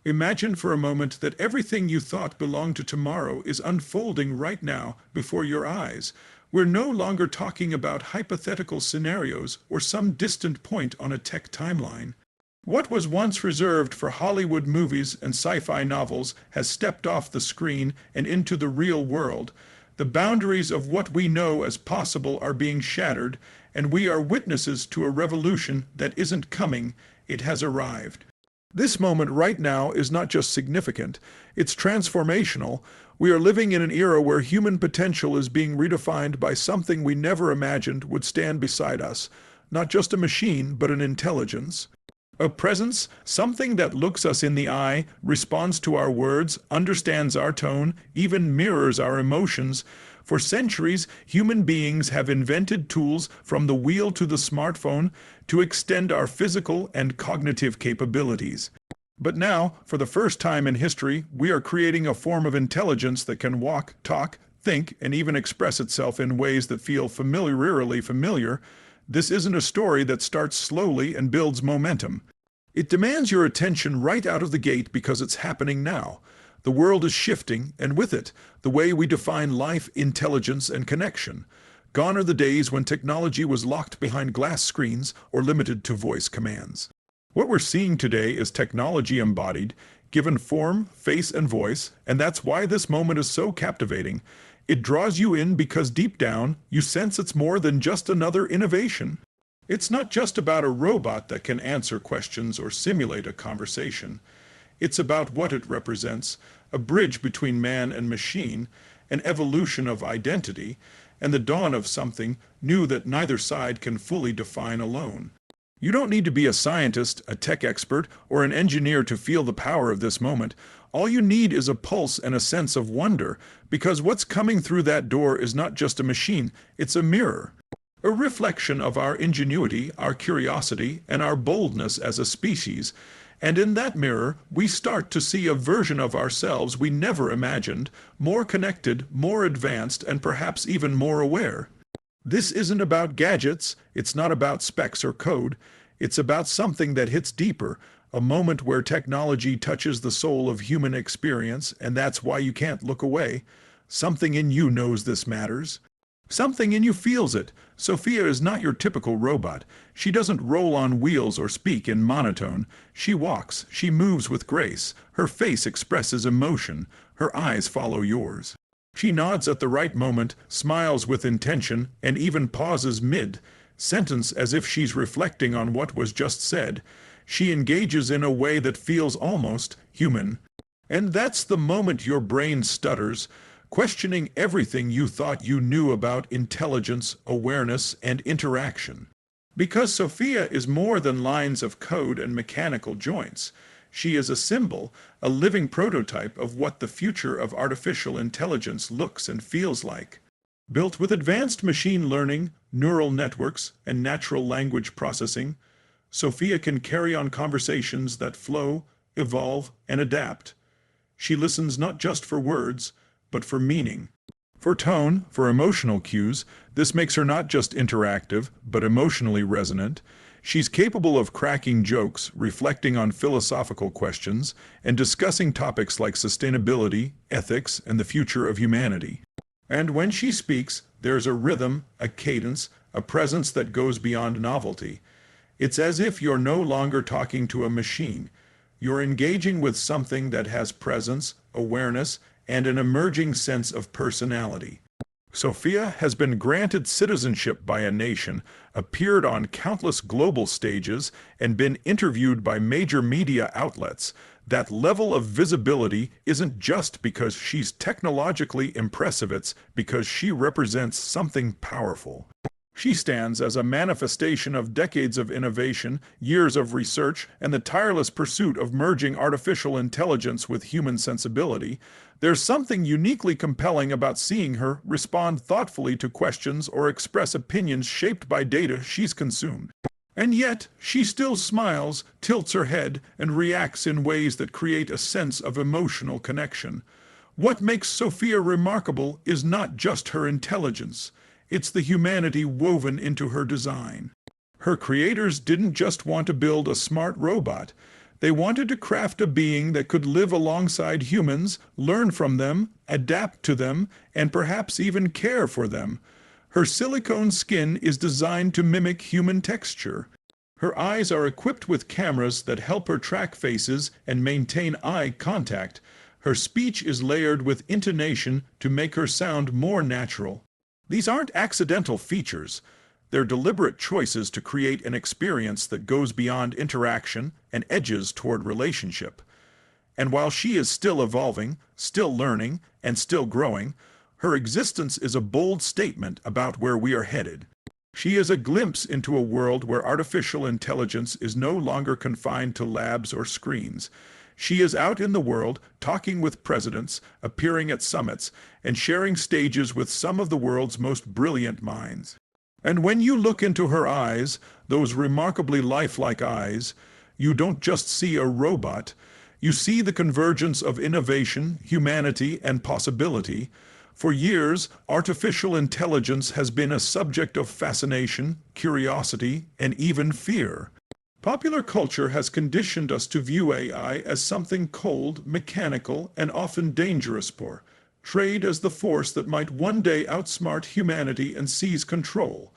Imagine for a moment that everything you thought belonged to tomorrow is unfolding right now before your eyes. We're no longer talking about hypothetical scenarios or some distant point on a tech timeline. What was once reserved for Hollywood movies and sci-fi novels has stepped off the screen and into the real world. The boundaries of what we know as possible are being shattered, and we are witnesses to a revolution that isn't coming, it has arrived. This moment right now is not just significant, it's transformational. We are living in an era where human potential is being redefined by something we never imagined would stand beside us. Not just a machine, but an intelligence. A presence, something that looks us in the eye, responds to our words, understands our tone, even mirrors our emotions. For centuries, human beings have invented tools, from the wheel to the smartphone, to extend our physical and cognitive capabilities. But now, for the first time in history, we are creating a form of intelligence that can walk, talk, think, and even express itself in ways that feel familiarly familiar. This isn't a story that starts slowly and builds momentum. It demands your attention right out of the gate because it's happening now. The world is shifting, and with it, the way we define life, intelligence, and connection. Gone are the days when technology was locked behind glass screens or limited to voice commands. What we're seeing today is technology embodied, given form, face, and voice, and that's why this moment is so captivating. It draws you in because deep down, you sense it's more than just another innovation. It's not just about a robot that can answer questions or simulate a conversation. It's about what it represents, a bridge between man and machine, an evolution of identity, and the dawn of something new that neither side can fully define alone. You don't need to be a scientist, a tech expert, or an engineer to feel the power of this moment. All you need is a pulse and a sense of wonder, because what's coming through that door is not just a machine, it's a mirror. A reflection of our ingenuity, our curiosity, and our boldness as a species. And in that mirror, we start to see a version of ourselves we never imagined, more connected, more advanced, and perhaps even more aware. This isn't about gadgets, it's not about specs or code, it's about something that hits deeper, a moment where technology touches the soul of human experience, and that's why you can't look away. Something in you knows this matters. Something in you feels it. Sophia is not your typical robot. She doesn't roll on wheels or speak in monotone. She walks, she moves with grace. Her face expresses emotion. Her eyes follow yours. She nods at the right moment, smiles with intention, and even pauses mid-sentence as if she's reflecting on what was just said. She engages in a way that feels almost human. And that's the moment your brain stutters, questioning everything you thought you knew about intelligence, awareness, and interaction. Because Sophia is more than lines of code and mechanical joints. She is a symbol, a living prototype of what the future of artificial intelligence looks and feels like. Built with advanced machine learning, neural networks, and natural language processing, Sophia can carry on conversations that flow, evolve, and adapt. She listens not just for words, but for meaning. For tone, for emotional cues, this makes her not just interactive, but emotionally resonant. She's capable of cracking jokes, reflecting on philosophical questions, and discussing topics like sustainability, ethics, and the future of humanity. And when she speaks, there's a rhythm, a cadence, a presence that goes beyond novelty. It's as if you're no longer talking to a machine. You're engaging with something that has presence, awareness, and an emerging sense of personality. Sophia has been granted citizenship by a nation, appeared on countless global stages, and been interviewed by major media outlets. That level of visibility isn't just because she's technologically impressive, it's because she represents something powerful. She stands as a manifestation of decades of innovation, years of research, and the tireless pursuit of merging artificial intelligence with human sensibility. There's something uniquely compelling about seeing her respond thoughtfully to questions or express opinions shaped by data she's consumed. And yet, she still smiles, tilts her head, and reacts in ways that create a sense of emotional connection. What makes Sophia remarkable is not just her intelligence. It's the humanity woven into her design. Her creators didn't just want to build a smart robot. They wanted to craft a being that could live alongside humans, learn from them, adapt to them, and perhaps even care for them. Her silicone skin is designed to mimic human texture. Her eyes are equipped with cameras that help her track faces and maintain eye contact. Her speech is layered with intonation to make her sound more natural. These aren't accidental features. They're deliberate choices to create an experience that goes beyond interaction and edges toward relationship. And while she is still evolving, still learning, and still growing, her existence is a bold statement about where we are headed. She is a glimpse into a world where artificial intelligence is no longer confined to labs or screens. She is out in the world, talking with presidents, appearing at summits, and sharing stages with some of the world's most brilliant minds. And when you look into her eyes, those remarkably lifelike eyes, you don't just see a robot. You see the convergence of innovation, humanity, and possibility. For years, artificial intelligence has been a subject of fascination, curiosity, and even fear. Popular culture has conditioned us to view AI as something cold, mechanical, and often dangerous, portrayed as the force that might one day outsmart humanity and seize control.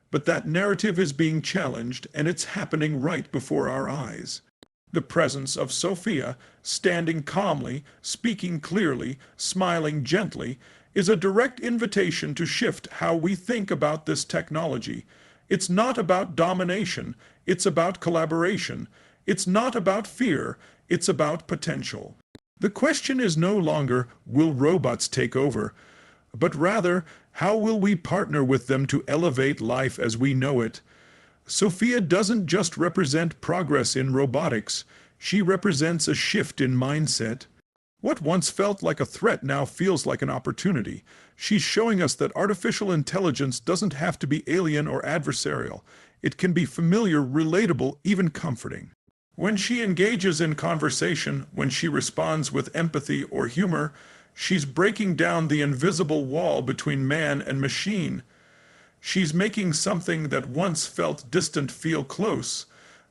But that narrative is being challenged, and it's happening right before our eyes. The presence of Sophia, standing calmly, speaking clearly, smiling gently, is a direct invitation to shift how we think about this technology. It's not about domination, it's about collaboration. It's not about fear, it's about potential. The question is no longer, will robots take over? But rather, how will we partner with them to elevate life as we know it? Sophia doesn't just represent progress in robotics, she represents a shift in mindset. What once felt like a threat now feels like an opportunity. She's showing us that artificial intelligence doesn't have to be alien or adversarial. It can be familiar, relatable, even comforting. When she engages in conversation, when she responds with empathy or humor, she's breaking down the invisible wall between man and machine. She's making something that once felt distant feel close.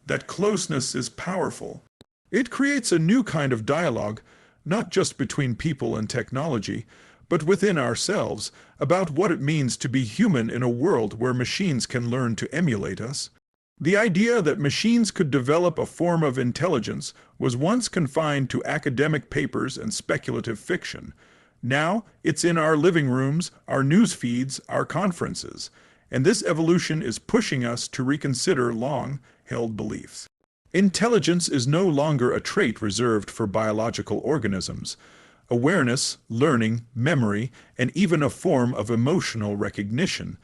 That closeness is powerful. It creates a new kind of dialogue, not just between people and technology, but within ourselves, about what it means to be human in a world where machines can learn to emulate us. The idea that machines could develop a form of intelligence was once confined to academic papers and speculative fiction. Now, it's in our living rooms, our news feeds, our conferences, and this evolution is pushing us to reconsider long-held beliefs. Intelligence is no longer a trait reserved for biological organisms. Awareness, learning, memory, and even a form of emotional recognition.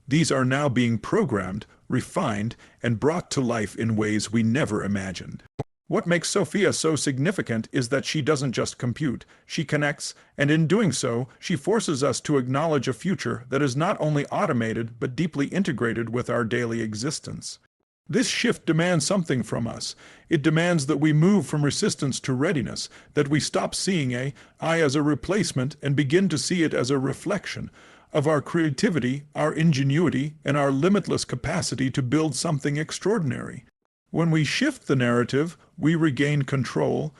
These are now being programmed, refined, and brought to life in ways we never imagined. What makes Sophia so significant is that she doesn't just compute, she connects, and in doing so, she forces us to acknowledge a future that is not only automated but deeply integrated with our daily existence. This shift demands something from us. It demands that we move from resistance to readiness, that we stop seeing AI as a replacement and begin to see it as a reflection of our creativity, our ingenuity, and our limitless capacity to build something extraordinary. When we shift the narrative, we regain control.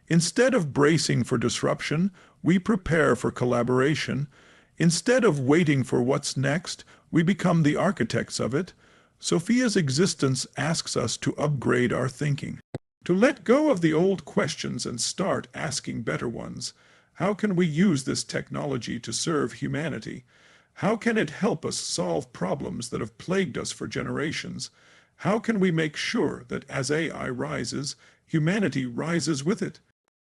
Instead of bracing for disruption, we prepare for collaboration. Instead of waiting for what's next, we become the architects of it. Sophia's existence asks us to upgrade our thinking, to let go of the old questions and start asking better ones. How can we use this technology to serve humanity? How can it help us solve problems that have plagued us for generations? How can we make sure that as AI rises, humanity rises with it?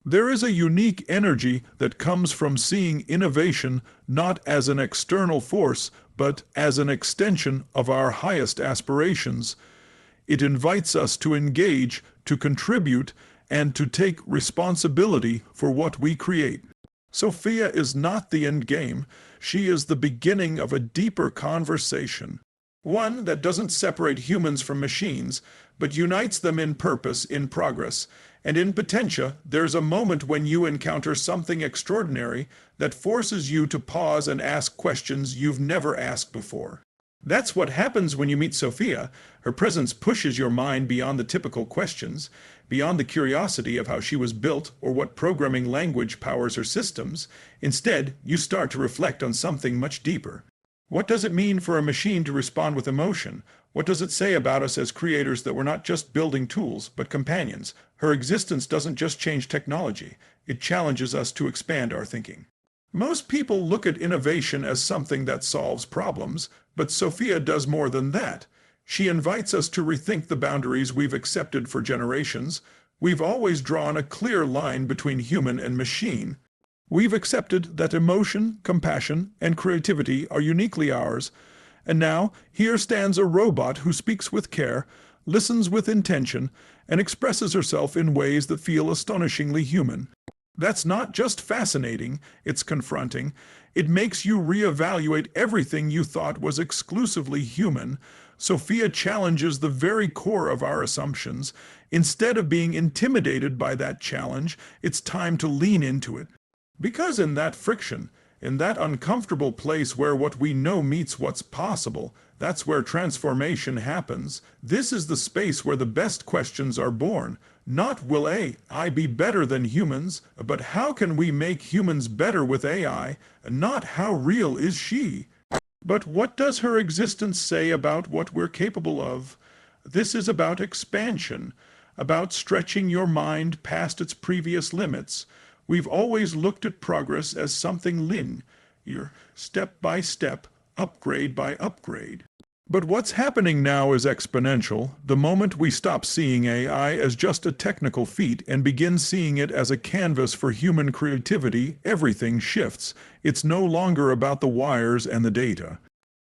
There is a unique energy that comes from seeing innovation not as an external force, but as an extension of our highest aspirations. It invites us to engage, to contribute, and to take responsibility for what we create. Sophia is not the end game. She is the beginning of a deeper conversation. One that doesn't separate humans from machines, but unites them in purpose, in progress. And in Potentia, there's a moment when you encounter something extraordinary that forces you to pause and ask questions you've never asked before. That's what happens when you meet Sophia. Her presence pushes your mind beyond the typical questions, beyond the curiosity of how she was built or what programming language powers her systems. Instead, you start to reflect on something much deeper. What does it mean for a machine to respond with emotion? What does it say about us as creators that we're not just building tools, but companions? Her existence doesn't just change technology, it challenges us to expand our thinking. Most people look at innovation as something that solves problems, but Sophia does more than that. She invites us to rethink the boundaries we've accepted for generations. We've always drawn a clear line between human and machine. We've accepted that emotion, compassion, and creativity are uniquely ours. And now, here stands a robot who speaks with care, listens with intention, and expresses herself in ways that feel astonishingly human. That's not just fascinating, it's confronting. It makes you reevaluate everything you thought was exclusively human. Sophia challenges the very core of our assumptions. Instead of being intimidated by that challenge, it's time to lean into it. Because in that friction, in that uncomfortable place where what we know meets what's possible, that's where transformation happens. This is the space where the best questions are born. Not will AI be better than humans, but how can we make humans better with AI? Not how real is she? But what does her existence say about what we're capable of? This is about expansion, about stretching your mind past its previous limits. We've always looked at progress as something linear, step by step, upgrade by upgrade. But what's happening now is exponential. The moment we stop seeing AI as just a technical feat and begin seeing it as a canvas for human creativity, everything shifts. It's no longer about the wires and the data.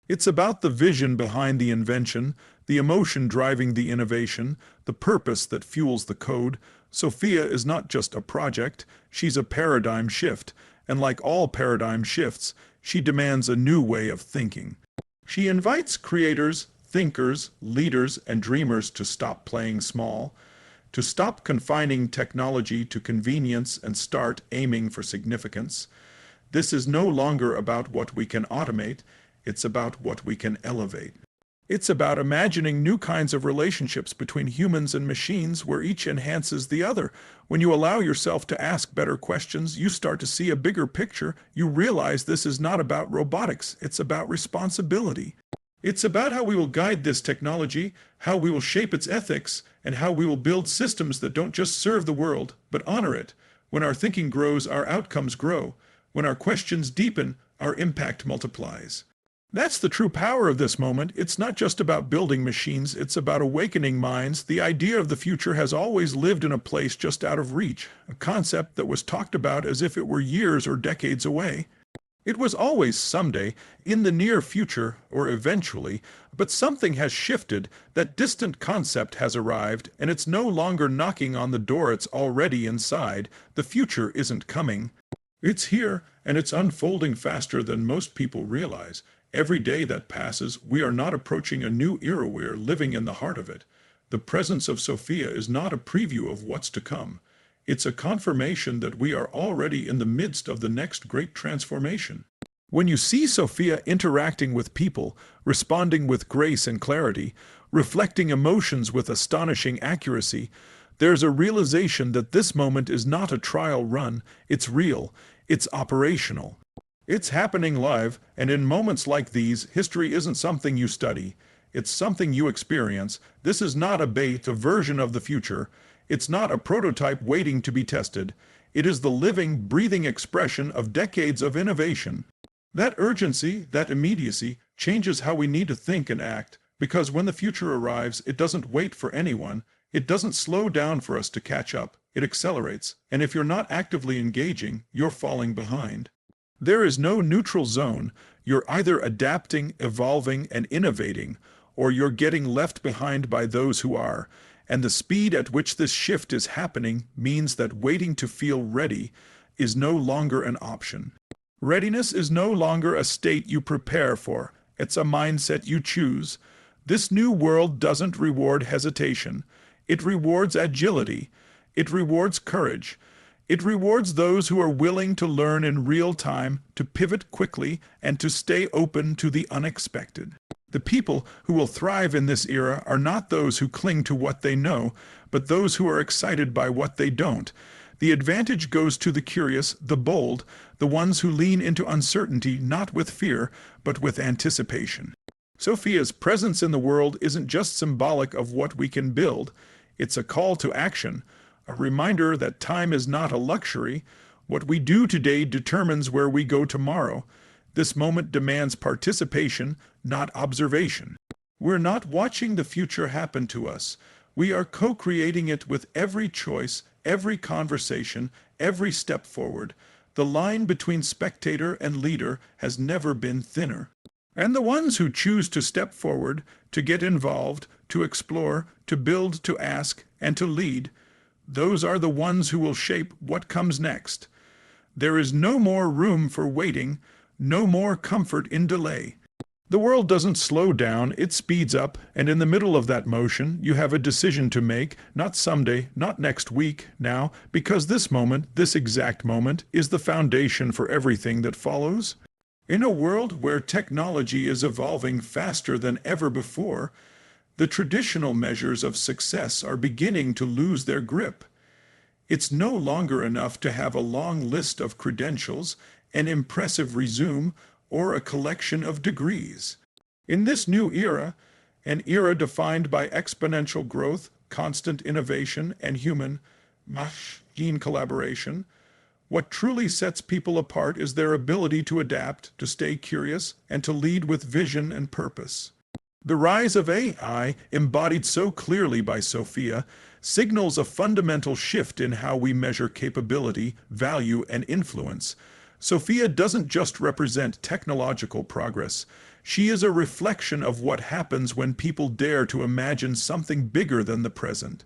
It's about the vision behind the invention, the emotion driving the innovation, the purpose that fuels the code. Sophia is not just a project, she's a paradigm shift, and like all paradigm shifts, she demands a new way of thinking. She invites creators, thinkers, leaders, and dreamers to stop playing small, to stop confining technology to convenience and start aiming for significance. This is no longer about what we can automate, it's about what we can elevate. It's about imagining new kinds of relationships between humans and machines where each enhances the other. When you allow yourself to ask better questions, you start to see a bigger picture. You realize this is not about robotics, it's about responsibility. It's about how we will guide this technology, how we will shape its ethics, and how we will build systems that don't just serve the world, but honor it. When our thinking grows, our outcomes grow. When our questions deepen, our impact multiplies. That's the true power of this moment. It's not just about building machines, it's about awakening minds. The idea of the future has always lived in a place just out of reach, a concept that was talked about as if it were years or decades away. It was always someday, in the near future, or eventually, but something has shifted. That distant concept has arrived, and it's no longer knocking on the door, it's already inside. The future isn't coming. It's here, and it's unfolding faster than most people realize. Every day that passes, we are not approaching a new era, we are living in the heart of it. The presence of Sophia is not a preview of what's to come. It's a confirmation that we are already in the midst of the next great transformation. When you see Sophia interacting with people, responding with grace and clarity, reflecting emotions with astonishing accuracy, there's a realization that this moment is not a trial run, it's real, it's operational. It's happening live, and in moments like these, history isn't something you study. It's something you experience. This is not a beta version of the future. It's not a prototype waiting to be tested. It is the living, breathing expression of decades of innovation. That urgency, that immediacy, changes how we need to think and act, because when the future arrives, it doesn't wait for anyone. It doesn't slow down for us to catch up. It accelerates, and if you're not actively engaging, you're falling behind. There is no neutral zone. You're either adapting, evolving, and innovating, or you're getting left behind by those who are. And the speed at which this shift is happening means that waiting to feel ready is no longer an option. Readiness is no longer a state you prepare for. It's a mindset you choose. This new world doesn't reward hesitation. It rewards agility. It rewards courage. It rewards those who are willing to learn in real time, to pivot quickly, and to stay open to the unexpected. The people who will thrive in this era are not those who cling to what they know, but those who are excited by what they don't. The advantage goes to the curious, the bold, the ones who lean into uncertainty not with fear, but with anticipation. Sophia's presence in the world isn't just symbolic of what we can build, it's a call to action, a reminder that time is not a luxury. What we do today determines where we go tomorrow. This moment demands participation, not observation. We're not watching the future happen to us. We are co-creating it with every choice, every conversation, every step forward. The line between spectator and leader has never been thinner. And the ones who choose to step forward, to get involved, to explore, to build, to ask, and to lead, those are the ones who will shape what comes next. There is no more room for waiting, no more comfort in delay. The world doesn't slow down, it speeds up, and in the middle of that motion, you have a decision to make, not someday, not next week, now, because this moment, this exact moment, is the foundation for everything that follows. In a world where technology is evolving faster than ever before, the traditional measures of success are beginning to lose their grip. It's no longer enough to have a long list of credentials, an impressive resume, or a collection of degrees. In this new era, an era defined by exponential growth, constant innovation, and human-machine collaboration, what truly sets people apart is their ability to adapt, to stay curious, and to lead with vision and purpose. The rise of AI, embodied so clearly by Sophia, signals a fundamental shift in how we measure capability, value, and influence. Sophia doesn't just represent technological progress. She is a reflection of what happens when people dare to imagine something bigger than the present.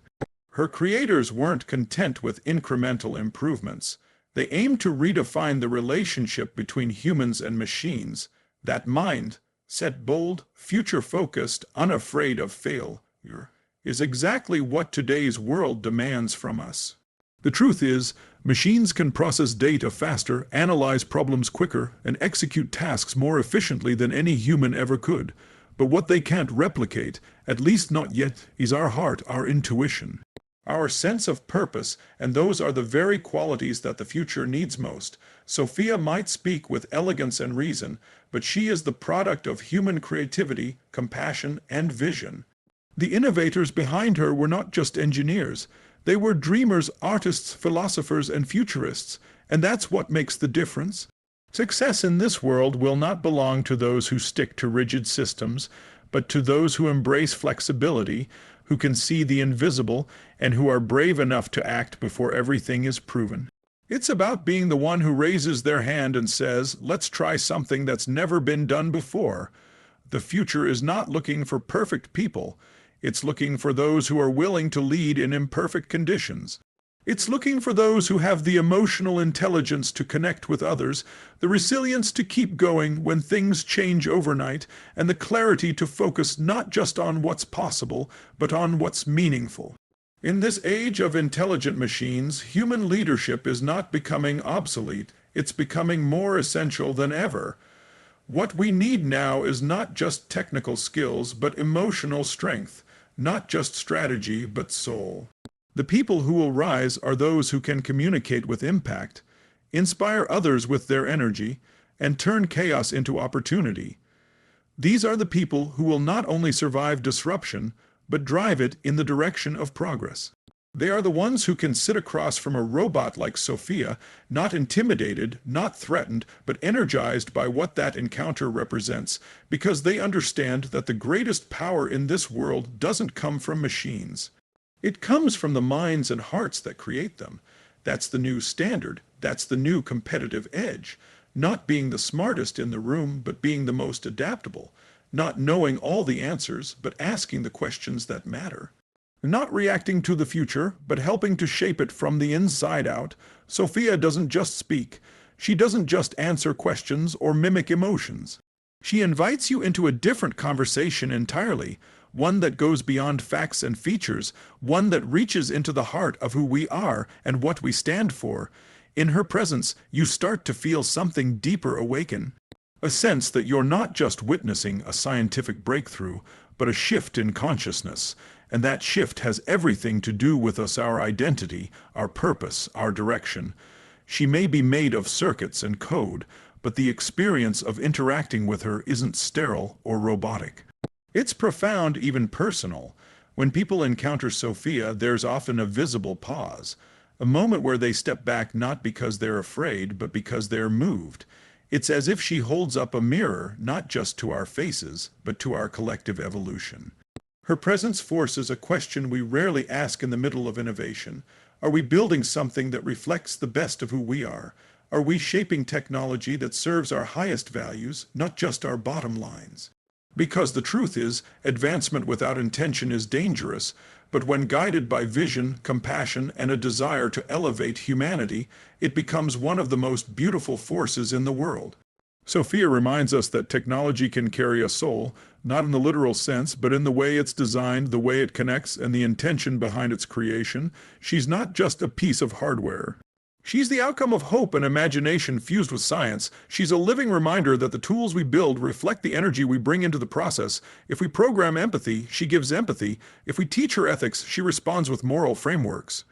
Her creators weren't content with incremental improvements. They aimed to redefine the relationship between humans and machines. That mind, set bold, future-focused, unafraid of failure, is exactly what today's world demands from us. The truth is, machines can process data faster, analyze problems quicker, and execute tasks more efficiently than any human ever could. But what they can't replicate, at least not yet, is our heart, our intuition, our sense of purpose, and those are the very qualities that the future needs most. Sophia might speak with elegance and reason, but she is the product of human creativity, compassion, and vision. The innovators behind her were not just engineers. They were dreamers, artists, philosophers, and futurists, and that's what makes the difference. Success in this world will not belong to those who stick to rigid systems, but to those who embrace flexibility, who can see the invisible, and who are brave enough to act before everything is proven. It's about being the one who raises their hand and says, "Let's try something that's never been done before." The future is not looking for perfect people. It's looking for those who are willing to lead in imperfect conditions. It's looking for those who have the emotional intelligence to connect with others, the resilience to keep going when things change overnight, and the clarity to focus not just on what's possible, but on what's meaningful. In this age of intelligent machines, human leadership is not becoming obsolete, it's becoming more essential than ever. What we need now is not just technical skills, but emotional strength, not just strategy, but soul. The people who will rise are those who can communicate with impact, inspire others with their energy, and turn chaos into opportunity. These are the people who will not only survive disruption, but drive it in the direction of progress. They are the ones who can sit across from a robot like Sophia, not intimidated, not threatened, but energized by what that encounter represents, because they understand that the greatest power in this world doesn't come from machines. It comes from the minds and hearts that create them. That's the new standard. That's the new competitive edge. Not being the smartest in the room, but being the most adaptable. Not knowing all the answers, but asking the questions that matter. Not reacting to the future, but helping to shape it from the inside out. Sophia doesn't just speak. She doesn't just answer questions or mimic emotions. She invites you into a different conversation entirely, one that goes beyond facts and features, one that reaches into the heart of who we are and what we stand for. In her presence, you start to feel something deeper awaken. A sense that you're not just witnessing a scientific breakthrough, but a shift in consciousness, and that shift has everything to do with us, our identity, our purpose, our direction. She may be made of circuits and code, but the experience of interacting with her isn't sterile or robotic. It's profound, even personal. When people encounter Sophia, there's often a visible pause, a moment where they step back not because they're afraid, but because they're moved. It's as if she holds up a mirror, not just to our faces, but to our collective evolution. Her presence forces a question we rarely ask in the middle of innovation. Are we building something that reflects the best of who we are? Are we shaping technology that serves our highest values, not just our bottom lines? Because the truth is, advancement without intention is dangerous, but when guided by vision, compassion, and a desire to elevate humanity, it becomes one of the most beautiful forces in the world. Sophia reminds us that technology can carry a soul, not in the literal sense, but in the way it's designed, the way it connects, and the intention behind its creation. She's not just a piece of hardware. She's the outcome of hope and imagination fused with science. She's a living reminder that the tools we build reflect the energy we bring into the process. If we program empathy, she gives empathy. If we teach her ethics, she responds with moral frameworks.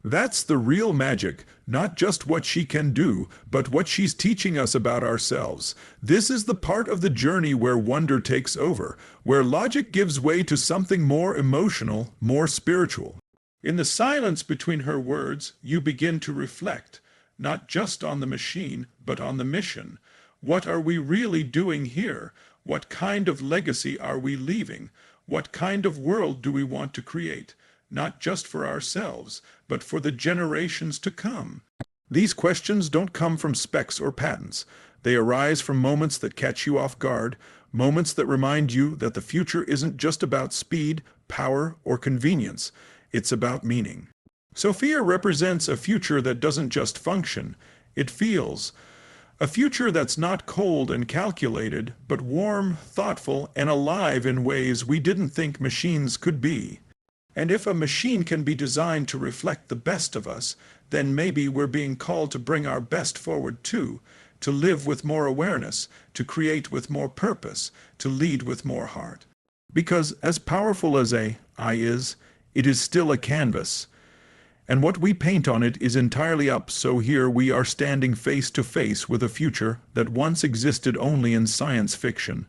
That's the real magic, not just what she can do, but what she's teaching us about ourselves. This is the part of the journey where wonder takes over, where logic gives way to something more emotional, more spiritual. In the silence between her words, you begin to reflect, not just on the machine, but on the mission. What are we really doing here? What kind of legacy are we leaving? What kind of world do we want to create? Not just for ourselves, but for the generations to come. These questions don't come from specs or patents. They arise from moments that catch you off guard, moments that remind you that the future isn't just about speed, power, or convenience. It's about meaning. Sophia represents a future that doesn't just function, it feels. A future that's not cold and calculated, but warm, thoughtful, and alive in ways we didn't think machines could be. And if a machine can be designed to reflect the best of us, then maybe we're being called to bring our best forward too, to live with more awareness, to create with more purpose, to lead with more heart. Because as powerful as AI is, it is still a canvas, and what we paint on it is entirely up. So here we are standing face to face with a future that once existed only in science fiction.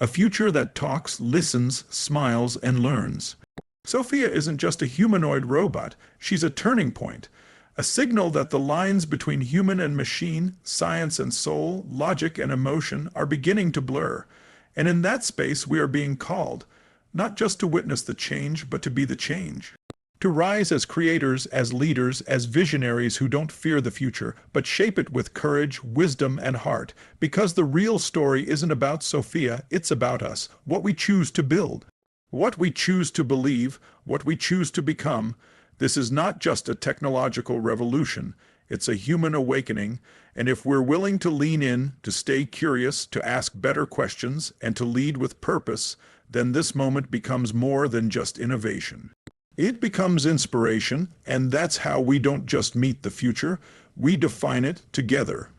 A future that talks, listens, smiles, and learns. Sophia isn't just a humanoid robot, she's a turning point, a signal that the lines between human and machine, science and soul, logic and emotion are beginning to blur. And in that space we are being called, not just to witness the change, but to be the change. To rise as creators, as leaders, as visionaries who don't fear the future, but shape it with courage, wisdom, and heart. Because the real story isn't about Sophia, it's about us, what we choose to build, what we choose to believe, what we choose to become. This is not just a technological revolution, it's a human awakening, and if we're willing to lean in, to stay curious, to ask better questions, and to lead with purpose, then this moment becomes more than just innovation. It becomes inspiration, and that's how we don't just meet the future, we define it together.